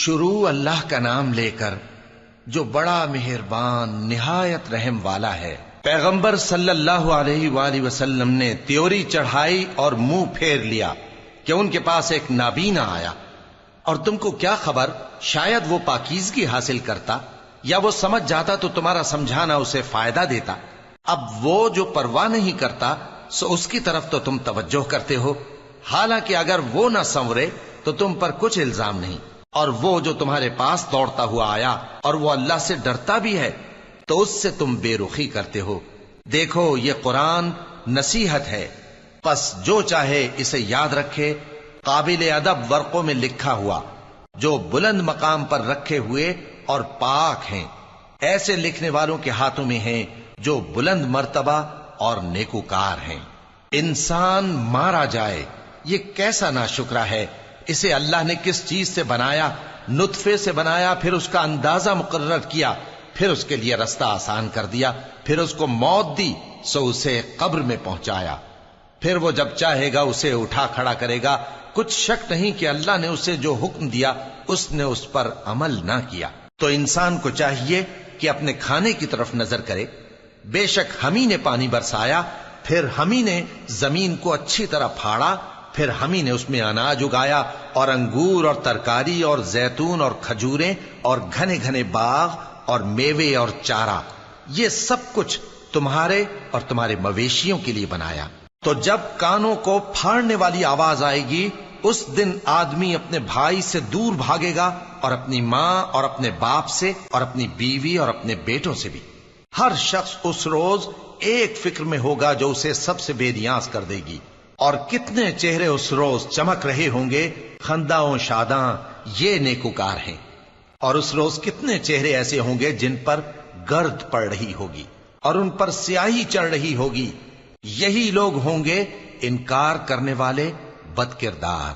شروع اللہ کا نام لے کر جو بڑا مہربان نہایت رحم والا ہے۔ پیغمبر صلی اللہ علیہ وآلہ وسلم نے تیوری چڑھائی اور منہ پھیر لیا کہ ان کے پاس ایک نابینا آیا، اور تم کو کیا خبر، شاید وہ پاکیزگی حاصل کرتا یا وہ سمجھ جاتا تو تمہارا سمجھانا اسے فائدہ دیتا۔ اب وہ جو پرواہ نہیں کرتا سو اس کی طرف تو تم توجہ کرتے ہو، حالانکہ اگر وہ نہ سنورے تو تم پر کچھ الزام نہیں۔ اور وہ جو تمہارے پاس دوڑتا ہوا آیا اور وہ اللہ سے ڈرتا بھی ہے تو اس سے تم بے رخی کرتے ہو۔ دیکھو یہ قرآن نصیحت ہے، پس جو چاہے اسے یاد رکھے۔ قابل ادب ورقوں میں لکھا ہوا جو بلند مقام پر رکھے ہوئے اور پاک ہیں، ایسے لکھنے والوں کے ہاتھوں میں ہیں جو بلند مرتبہ اور نیکوکار ہیں۔ انسان مارا جائے، یہ کیسا ناشکرا ہے۔ اسے اللہ نے کس چیز سے بنایا؟ نطفے سے بنایا، پھر اس کا اندازہ مقرر کیا، پھر اس کے لیے رستہ آسان کر دیا، پھر اس کو موت دی سو اسے قبر میں پہنچایا، پھر وہ جب چاہے گا اسے اٹھا کھڑا کرے گا۔ کچھ شک نہیں کہ اللہ نے اسے جو حکم دیا اس نے اس پر عمل نہ کیا۔ تو انسان کو چاہیے کہ اپنے کھانے کی طرف نظر کرے۔ بے شک ہم ہی نے پانی برسایا، پھر ہم ہی نے زمین کو اچھی طرح پھاڑا، پھر ہم ہی نے اس میں اناج اگایا اور انگور اور ترکاری اور زیتون اور کھجوریں اور گھنے گھنے باغ اور میوے اور چارہ، یہ سب کچھ تمہارے اور تمہارے مویشیوں کے لیے بنایا۔ تو جب کانوں کو پھاڑنے والی آواز آئے گی اس دن آدمی اپنے بھائی سے دور بھاگے گا، اور اپنی ماں اور اپنے باپ سے اور اپنی بیوی اور اپنے بیٹوں سے بھی۔ ہر شخص اس روز ایک فکر میں ہوگا جو اسے سب سے بے نیاز کر دے گی۔ اور کتنے چہرے اس روز چمک رہے ہوں گے، خنداں و شاداں، یہ نیکوکار ہیں۔ اور اس روز کتنے چہرے ایسے ہوں گے جن پر گرد پڑ رہی ہوگی اور ان پر سیاہی چڑھ رہی ہوگی، یہی لوگ ہوں گے انکار کرنے والے بد کردار۔